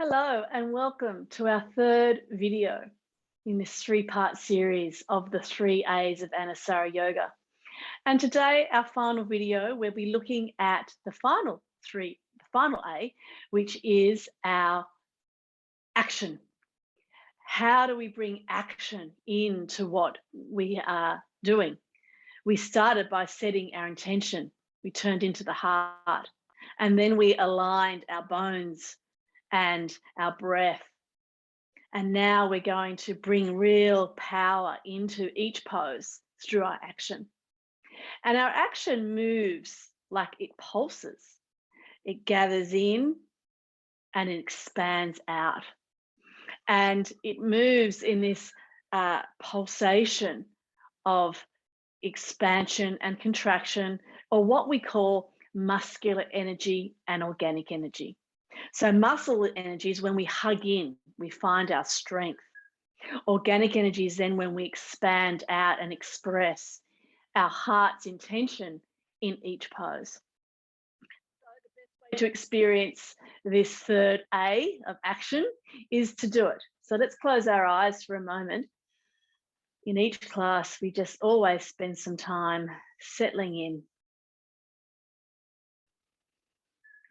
Hello and welcome to our third video in this three-part series of the 3 A's of Anusara Yoga. And today, our final video, we'll be looking at the final A, which is our action. How do we bring action into what we are doing? We started by setting our intention. We turned into the heart, and then we aligned our bones and our breath. And now we're going to bring real power into each pose through our action. And our action moves like it pulses. It gathers in and it expands out. And it moves in this pulsation of expansion and contraction, or what we call muscular energy and organic energy. So muscle energy is when we hug in, we find our strength. Organic energy is then when we expand out and express our heart's intention in each pose. So the best way to experience this third A of action is to do it. So let's close our eyes for a moment. In each class, we just always spend some time settling in.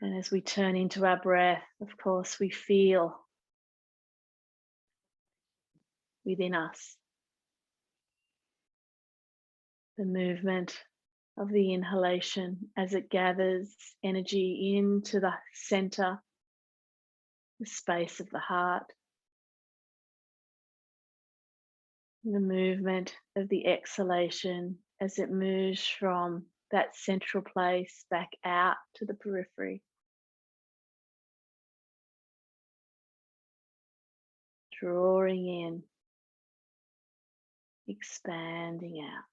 And as we turn into our breath, of course, we feel within us the movement of the inhalation as it gathers energy into the center, the space of the heart. The movement of the exhalation as it moves from that central place back out to the periphery. Drawing in, expanding out.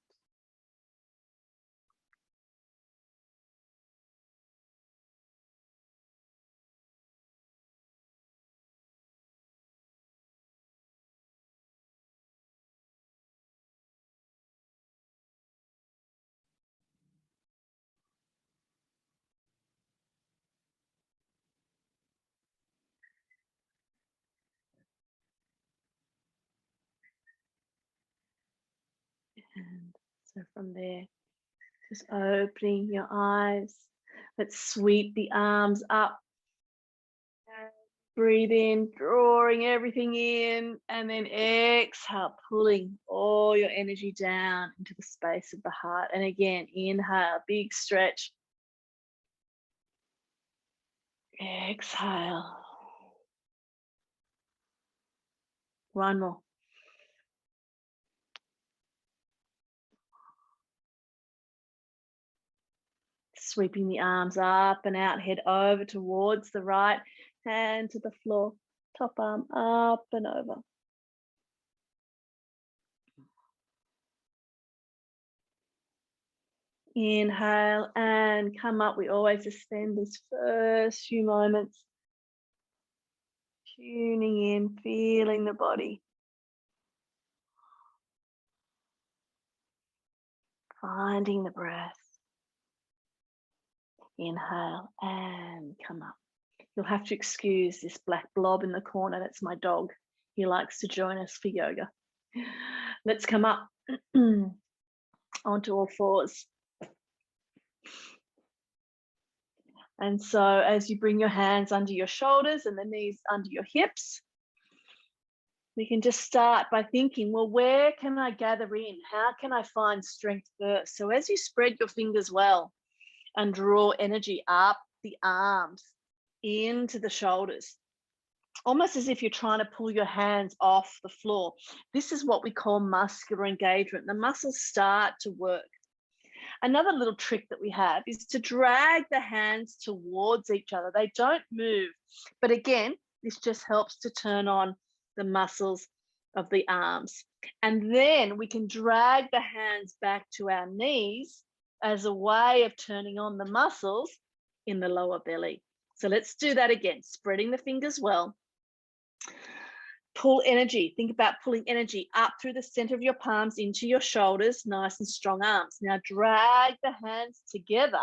And so from there, just opening your eyes. Let's sweep the arms up. Breathe in, drawing everything in, and then exhale, pulling all your energy down into the space of the heart. And again, inhale, big stretch. Exhale. One more. Sweeping the arms up and out, head over towards the right, hand to the floor, top arm up and over. Inhale and come up. We always just spend these first few moments tuning in, feeling the body. Finding the breath. Inhale and come up. You'll have to excuse this black blob in the corner. That's my dog. He likes to join us for yoga. Let's come up onto all fours. And so as you bring your hands under your shoulders and the knees under your hips, we can just start by thinking, well, where can I gather in? How can I find strength first? So as you spread your fingers well and draw energy up the arms, into the shoulders, almost as if you're trying to pull your hands off the floor. This is what we call muscular engagement. The muscles start to work. Another little trick that we have is to drag the hands towards each other. They don't move, but again, this just helps to turn on the muscles of the arms. And then we can drag the hands back to our knees as a way of turning on the muscles in the lower belly. So let's do that again, spreading the fingers well. Pull energy. Think about pulling energy up through the center of your palms into your shoulders, nice and strong arms. Now drag the hands together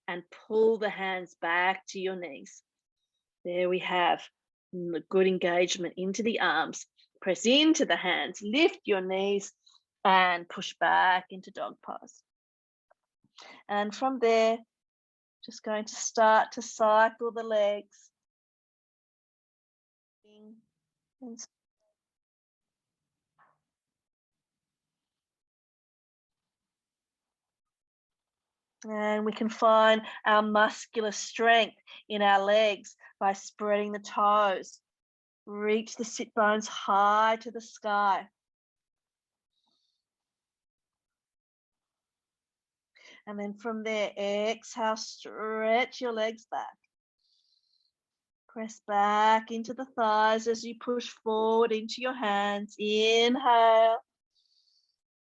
and pull the hands back to your knees. There we have Good engagement into the arms. Press into the hands, lift your knees and push back into dog pose. And from there, just going to start to cycle the legs. And we can find our muscular strength in our legs by spreading the toes. Reach the sit bones high to the sky. And then from there, exhale, stretch your legs back. Press back into the thighs as you push forward into your hands. Inhale,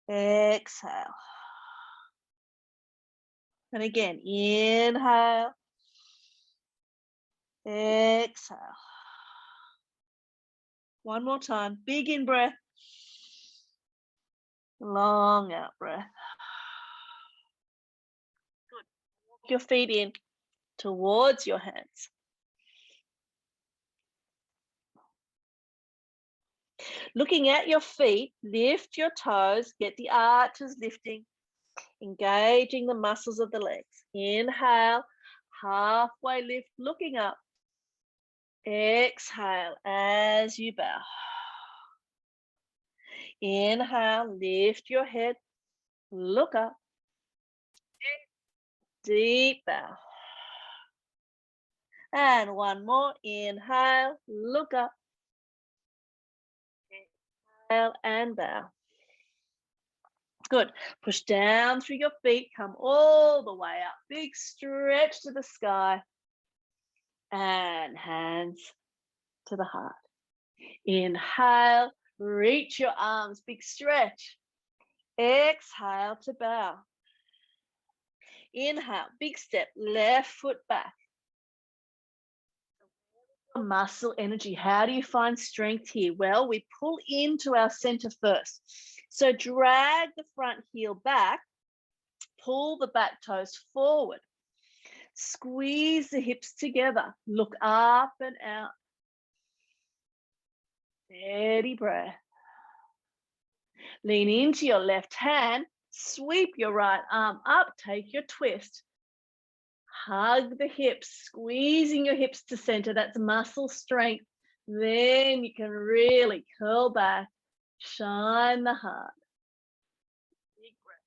exhale. And again, inhale, exhale. One more time, big in breath, long out breath. Good. Walk your feet in towards your hands. Looking at your feet, lift your toes, get the arches lifting, engaging the muscles of the legs. Inhale, halfway lift, looking up. Exhale as you bow. Inhale, lift your head, look up. Deep bow. And one more, inhale, look up. Exhale and bow. Good. Push down through your feet, come all the way up. Big stretch to the sky. And hands to the heart. Inhale, reach your arms, big stretch. Exhale to bow. Inhale, big step, left foot back. Muscle energy. How do you find strength here? Well, we pull into our center first. So drag the front heel back, pull the back toes forward, squeeze the hips together, look up and out. Steady breath. Lean into your left hand, sweep your right arm up, take your twist. Hug the hips, squeezing your hips to center. That's muscle strength. Then you can really curl back, shine the heart. Big breath.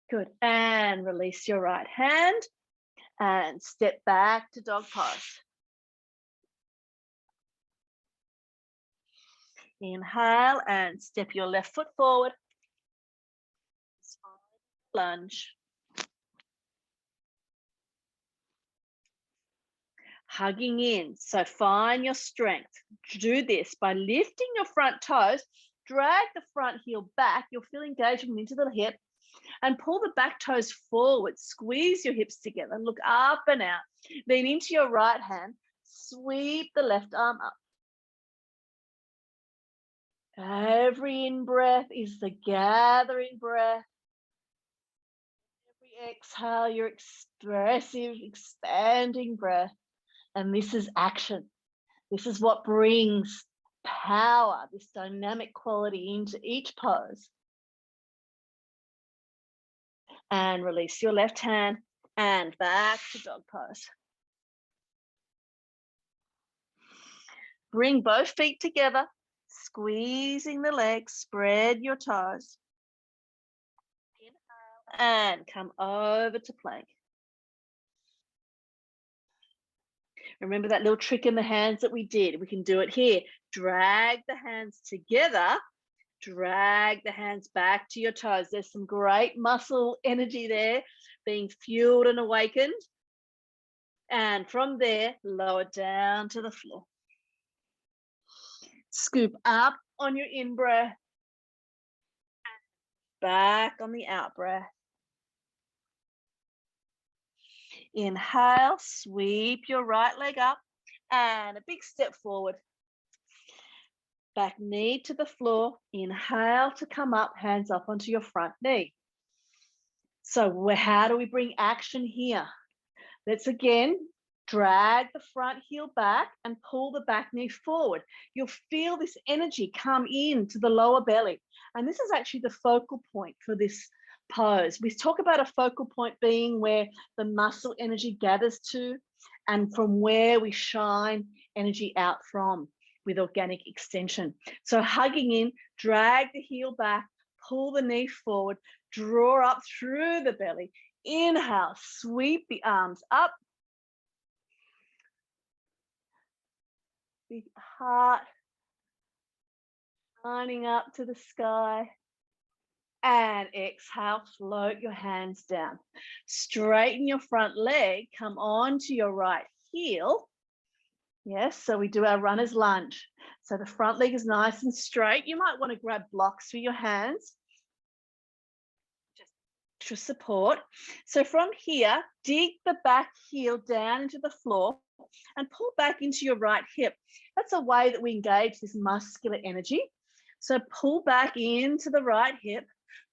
Good. And release your right hand and step back to dog pose. Inhale and step your left foot forward. Lunge. Hugging in. So find your strength. Do this by lifting your front toes, drag the front heel back. You'll feel engagement into the hip and pull the back toes forward. Squeeze your hips together. Look up and out. Lean into your right hand. Sweep the left arm up. Every in-breath is the gathering breath. Every exhale, your expressive, expanding breath. And this is action. This is what brings power, this dynamic quality into each pose. And release your left hand and back to dog pose. Bring both feet together, squeezing the legs, spread your toes. Inhale and come over to plank. Remember that little trick in the hands that we did? We can do it here. Drag the hands together, drag the hands back to your toes. There's some great muscle energy there being fueled and awakened. And from there, lower down to the floor. Scoop up on your in-breath, back on the out-breath. Inhale, sweep your right leg up and a big step forward. Back knee to the floor. Inhale to come up, hands up onto your front knee. So how do we bring action here? Let's again drag the front heel back and pull the back knee forward. You'll feel this energy come into the lower belly. And this is actually the focal point for this pose. We talk about a focal point being where the muscle energy gathers to and from where we shine energy out from with organic extension. So hugging in, drag the heel back, pull the knee forward, draw up through the belly. Inhale, sweep the arms up. Big heart shining up to the sky. And exhale, float your hands down. Straighten your front leg, come onto your right heel. Yes, so we do our runner's lunge. So the front leg is nice and straight. You might want to grab blocks for your hands just to support. So from here, dig the back heel down into the floor and pull back into your right hip. That's a way that we engage this muscular energy. So pull back into the right hip,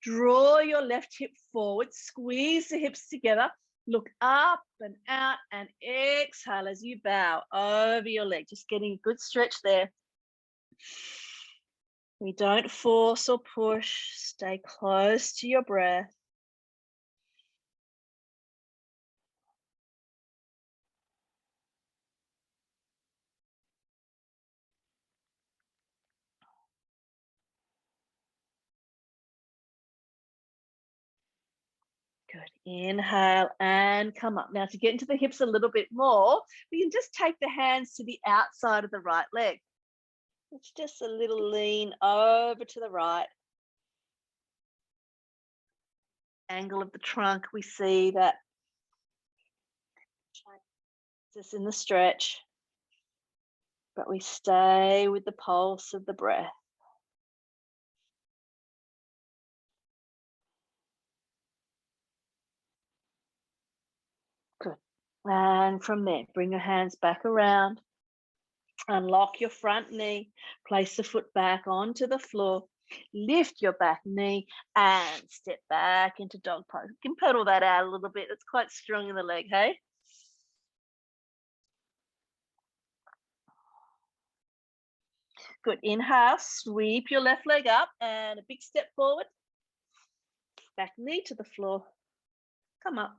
draw your left hip forward, squeeze the hips together, look up and out and exhale as you bow over your leg, just getting a good stretch there. We don't force or push, stay close to your breath. Good. Inhale and come up. Now to get into the hips a little bit more, we can just take the hands to the outside of the right leg. It's just a little lean over to the right. Angle of the trunk, we see that just in the stretch, but we stay with the pulse of the breath. Good. And from there, bring your hands back around. Unlock your front knee, place the foot back onto the floor, lift your back knee and step back into dog pose. You can pedal that out a little bit. It's quite strong in the leg, hey? Good. Inhale, sweep your left leg up and a big step forward. Back knee to the floor. Come up.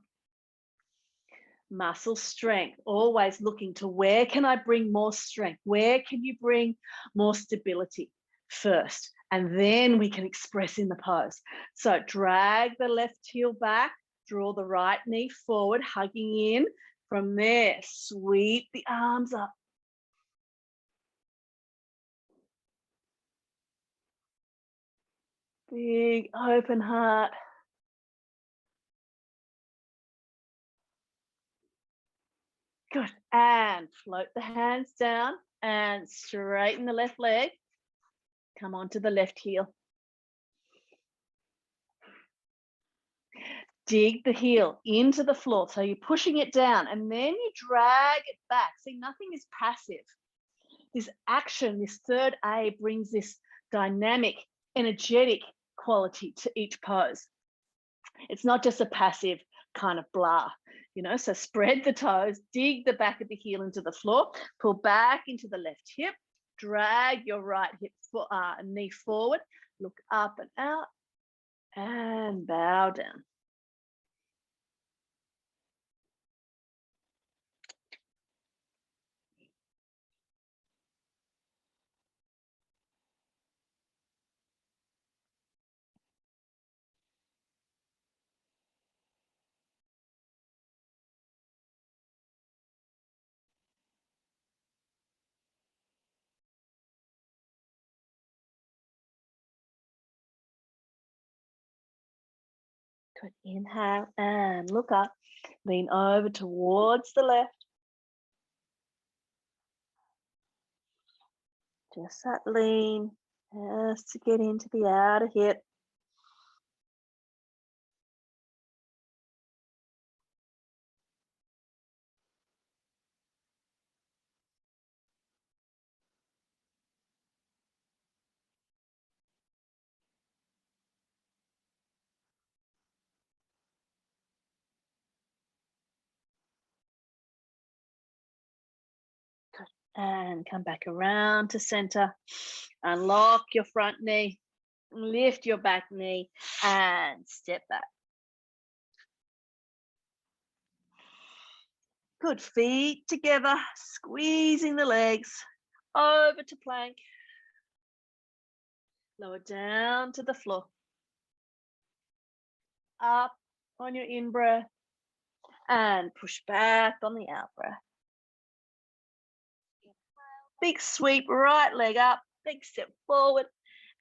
Muscle strength, always looking to where can I bring more strength? Where can you bring more stability first? And then we can express in the pose. So drag the left heel back, draw the right knee forward, hugging in. From there, sweep the arms up. Big open heart. Good. And float the hands down and straighten the left leg. Come onto the left heel. Dig the heel into the floor. So you're pushing it down and then you drag it back. See, nothing is passive. This action, this third A brings this dynamic, energetic quality to each pose. It's not just a passive kind of blah, you know, so spread the toes, dig the back of the heel into the floor, pull back into the left hip, drag your right hip knee forward, look up and out and bow down. Good. Inhale and look up. Lean over towards the left. Just that lean, just to get into the outer hip. And come back around to center. Unlock your front knee, lift your back knee, and step back. Good, feet together, squeezing the legs, over to plank. Lower down to the floor. Up on your in-breath, and push back on the out-breath. Big sweep, right leg up, big step forward,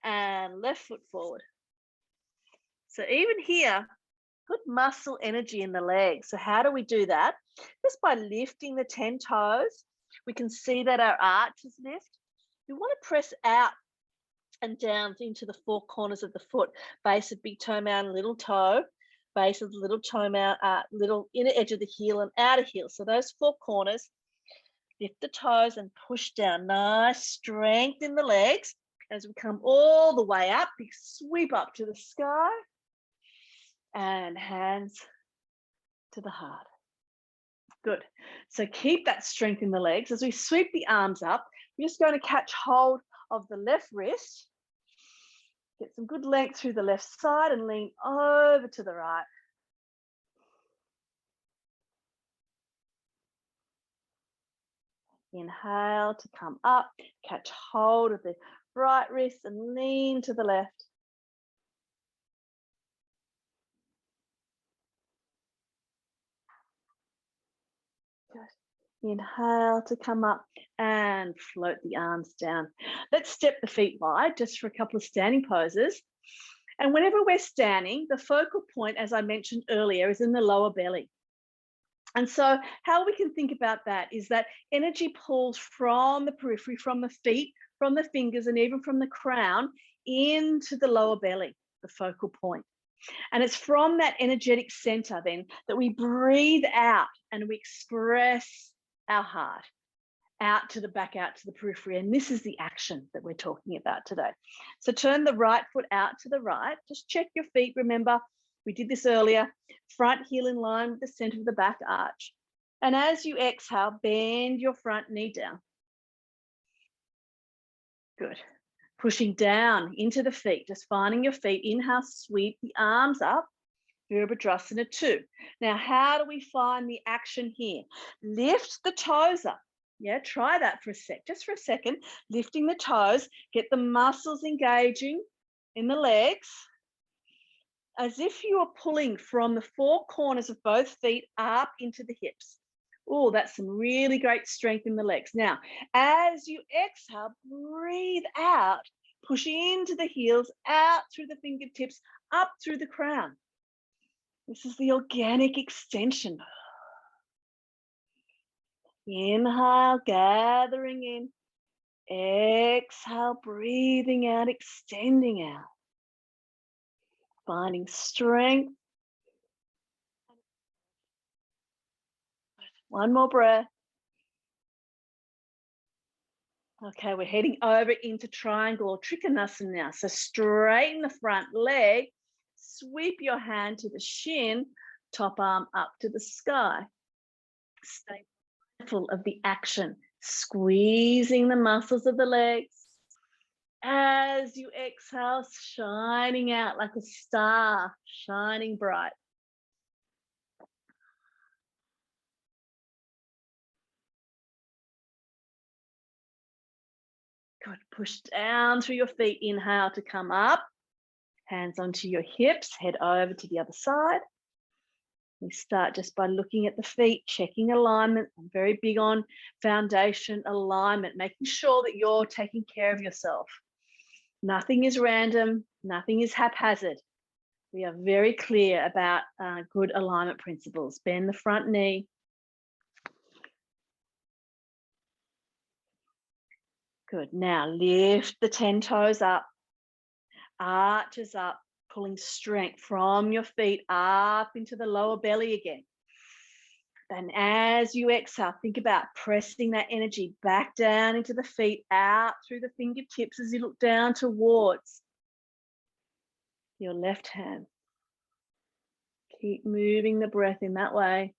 and left foot forward. So even here, good muscle energy in the legs. So how do we do that? Just by lifting the 10 toes. We can see that our arches lift. We want to press out and down into the four corners of the foot, base of big toe mound, little toe, base of the little toe mound, little inner edge of the heel and outer heel. So those four corners, lift the toes and push down. Nice strength in the legs as we come all the way up, big sweep up to the sky. And hands to the heart. Good. So keep that strength in the legs. As we sweep the arms up, we're just going to catch hold of the left wrist. Get some good length through the left side and lean over to the right. Inhale to come up, catch hold of the right wrist and lean to the left. Good. Inhale to come up and float the arms down. Let's step the feet wide just for a couple of standing poses. And whenever we're standing, the focal point, as I mentioned earlier, is in the lower belly. And so how we can think about that is that energy pulls from the periphery, from the feet, from the fingers, and even from the crown into the lower belly, the focal point. And it's from that energetic center then that we breathe out and we express our heart out to the back, out to the periphery. And this is the action that we're talking about today. So turn the right foot out to the right. Just check your feet. Remember, we did this earlier. Front heel in line with the center of the back arch. And as you exhale, bend your front knee down. Good. Pushing down into the feet, just finding your feet. Inhale, sweep the arms up. Virabhadrasana 2. Now, how do we find the action here? Lift the toes up. Yeah, try that for a sec, just for a second. Lifting the toes, get the muscles engaging in the legs, as if you are pulling from the four corners of both feet up into the hips. Oh, that's some really great strength in the legs. Now, as you exhale, breathe out, push into the heels, out through the fingertips, up through the crown. This is the organic extension. Inhale, gathering in. Exhale, breathing out, extending out. Finding strength. One more breath. Okay, we're heading over into triangle or Trikonasana now. So straighten the front leg, sweep your hand to the shin, top arm up to the sky. Stay mindful of the action, squeezing the muscles of the legs. As you exhale, shining out like a star, shining bright. Good. Push down through your feet. Inhale to come up. Hands onto your hips. Head over to the other side. We start just by looking at the feet, checking alignment. I'm very big on foundation alignment, making sure that you're taking care of yourself. Nothing is random. Nothing is haphazard. We are very clear about good alignment principles. Bend the front knee. Good. Now lift the 10 toes up, arches up, pulling strength from your feet up into the lower belly again. And as you exhale, think about pressing that energy back down into the feet, out through the fingertips as you look down towards your left hand. Keep moving the breath in that way.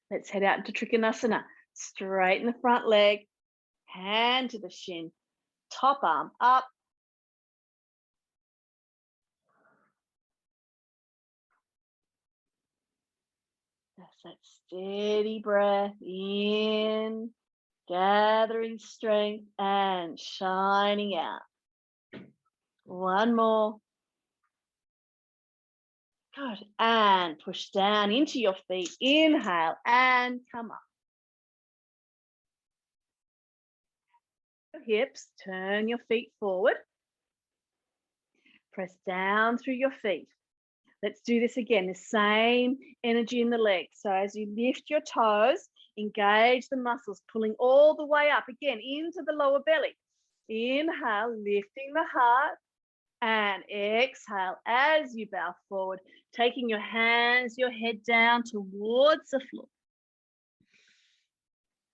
Let's head out into Trikonasana. Straighten the front leg, hand to the shin, top arm up. That's that steady breath in, gathering strength and shining out. One more. Good. And push down into your feet. Inhale and come up. Your hips, turn your feet forward. Press down through your feet. Let's do this again. The same energy in the legs. So as you lift your toes, engage the muscles, pulling all the way up again into the lower belly. Inhale, lifting the heart. And exhale as you bow forward, taking your hands, your head down towards the floor.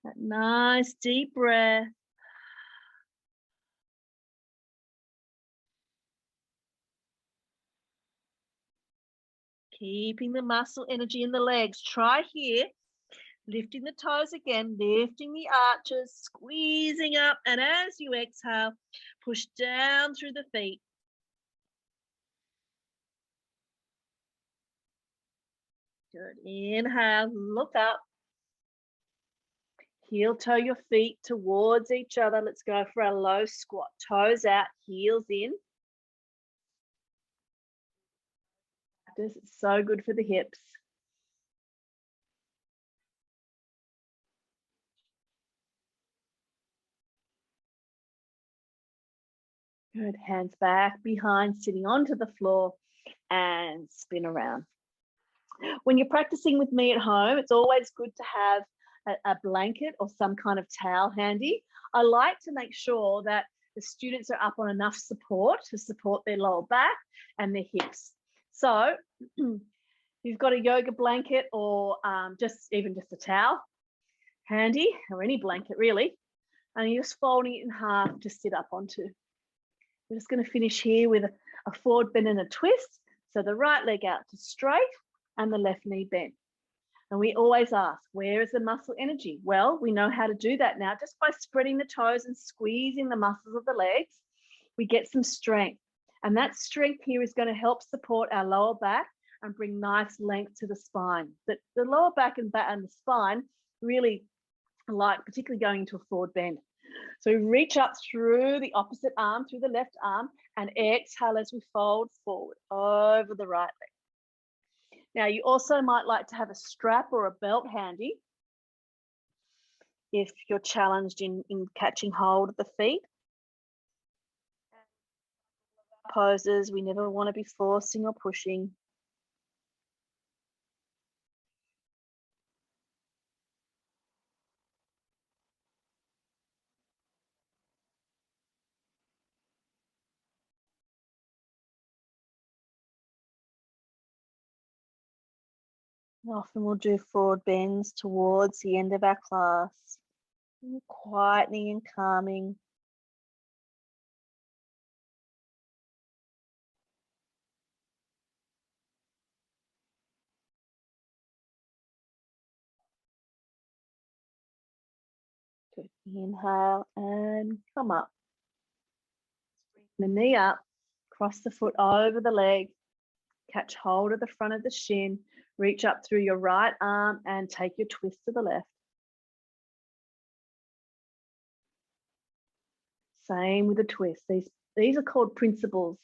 That nice deep breath. Keeping the muscle energy in the legs. Try here, lifting the toes again, lifting the arches, squeezing up. And as you exhale, push down through the feet. Good. Inhale, look up. Heel toe your feet towards each other. Let's go for a low squat. Toes out, heels in. This is so good for the hips. Good. Hands back behind, sitting onto the floor and spin around. When you're practicing with me at home, it's always good to have a blanket or some kind of towel handy. I like to make sure that the students are up on enough support to support their lower back and their hips. So you've got a yoga blanket or even just a towel handy, or any blanket really, and you're just folding it in half to sit up onto. We're just going to finish here with a forward bend and a twist. So the right leg out to straight and the left knee bent. And we always ask, where is the muscle energy? Well, we know how to do that now just by spreading the toes and squeezing the muscles of the legs. We get some strength. And that strength here is going to help support our lower back and bring nice length to the spine. But the lower back and the spine really like, particularly going into a forward bend. So reach up through the opposite arm, through the left arm, and exhale as we fold forward over the right leg. Now, you also might like to have a strap or a belt handy if you're challenged in catching hold of the feet. Poses, we never want to be forcing or pushing. Often we'll do forward bends towards the end of our class, quietening and calming. Good. Inhale and come up. Bring the knee up, cross the foot over the leg, catch hold of the front of the shin, reach up through your right arm and take your twist to the left. Same with the twist. These are called principles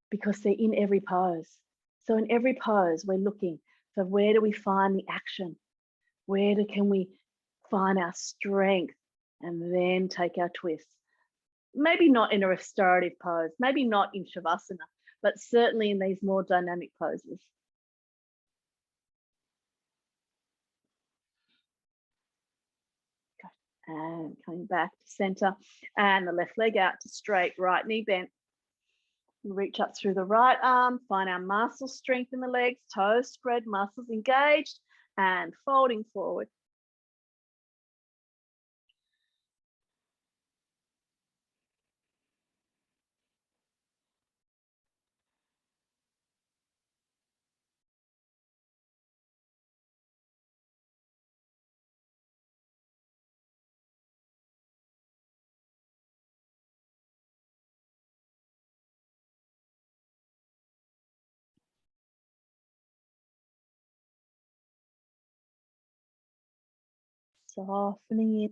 because they're in every pose. So in every pose, we're looking for where do we find the action? Can we find our strength and then take our twists? Maybe not in a restorative pose, maybe not in Shavasana, but certainly in these more dynamic poses. Good. And coming back to center and the left leg out to straight, right knee bent. Reach up through the right arm, find our muscle strength in the legs, toes spread, muscles engaged, and folding forward. Softening it.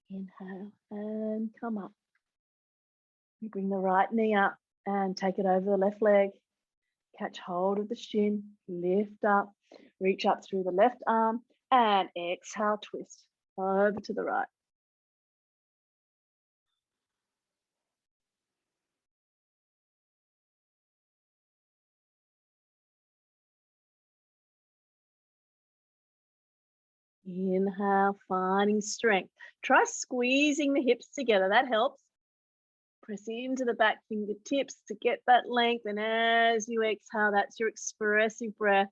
Inhale and come up. You bring the right knee up and take it over the left leg. Catch hold of the shin, lift up, reach up through the left arm and exhale, twist over to the right. Inhale, finding strength. Try squeezing the hips together, that helps. Press into the back fingertips to get that length, and as you exhale, that's your expressive breath,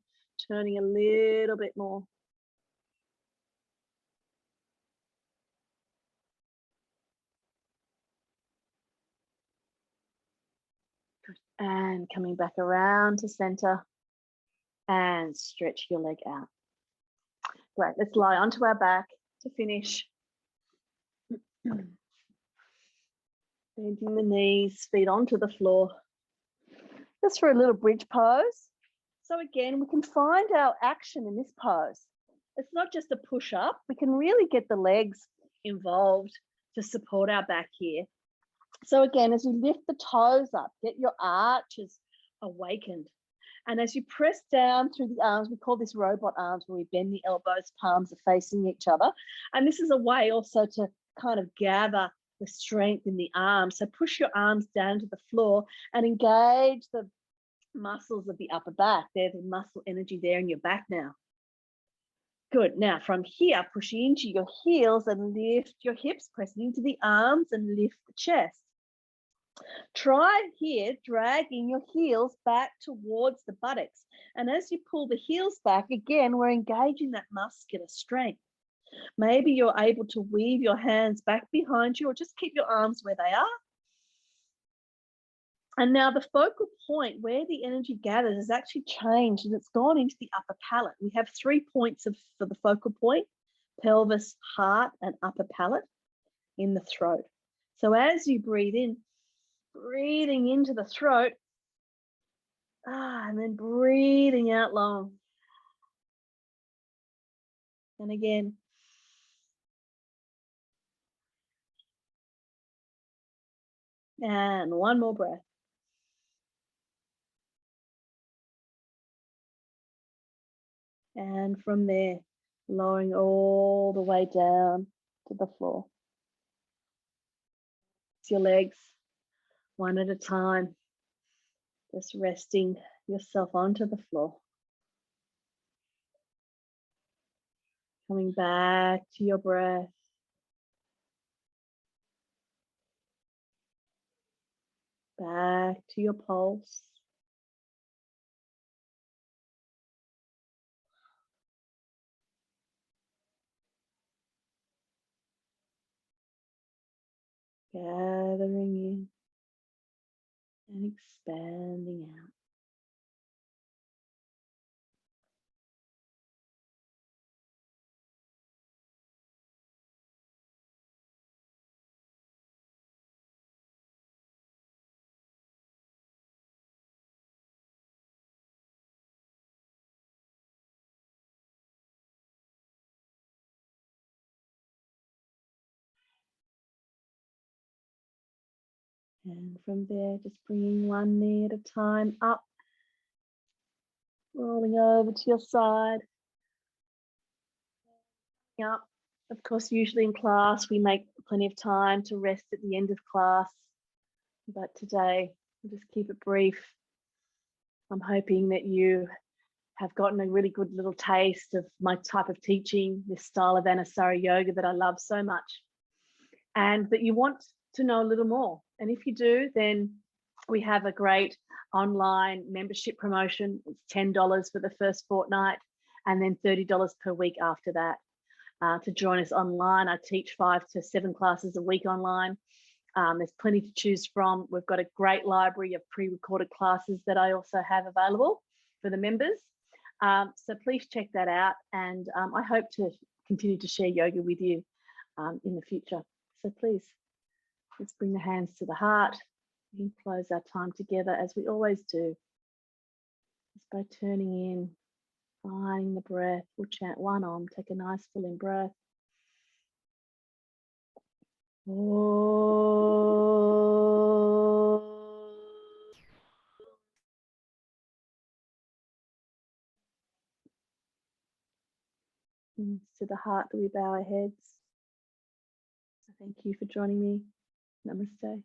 turning a little bit more. And coming back around to center and stretch your leg out. Great, let's lie onto our back to finish. Bending the knees, feet onto the floor. Just for a little bridge pose. So again, we can find our action in this pose. It's not just a push up, we can really get the legs involved to support our back here. So again, as you lift the toes up, get your arches awakened. And as you press down through the arms, we call this robot arms, where we bend the elbows, palms are facing each other. And this is a way also to kind of gather the strength in the arms. So push your arms down to the floor and engage the muscles of the upper back. There's the muscle energy there in your back now. Good. Now from here, push into your heels and lift your hips, pressing into the arms and lift the chest. Try here, dragging your heels back towards the buttocks. And as you pull the heels back, again, we're engaging that muscular strength. Maybe you're able to weave your hands back behind you, or just keep your arms where they are. And now the focal point where the energy gathers has actually changed, and it's gone into the upper palate. We have 3 points for the focal point: pelvis, heart, and upper palate in the throat. So as you breathe in, breathing into the throat, and then breathing out long. And again. And one more breath. And from there, lowering all the way down to the floor. It's your legs, one at a time, just resting yourself onto the floor. Coming back to your breath. Back to your pulse. Gathering in and expanding out. And from there, just bringing one knee at a time up, rolling over to your side. Up. Of course, usually in class, we make plenty of time to rest at the end of class. But today, we'll just keep it brief. I'm hoping that you have gotten a really good little taste of my type of teaching, this style of Anusara yoga that I love so much, and that you want to know a little more. And if you do, then we have a great online membership promotion. It's $10 for the first fortnight and then $30 per week after that. To join us online, I teach 5 to 7 classes a week online. There's plenty to choose from. We've got a great library of pre-recorded classes that I also have available for the members. So please check that out. And I hope to continue to share yoga with you in the future. So please Let's bring the hands to the heart and close our time together as we always do. Just by turning in, finding the breath. We'll chant one Om. Take a nice full in breath. And to the heart that we bow our heads. Thank you for joining me. Namaste.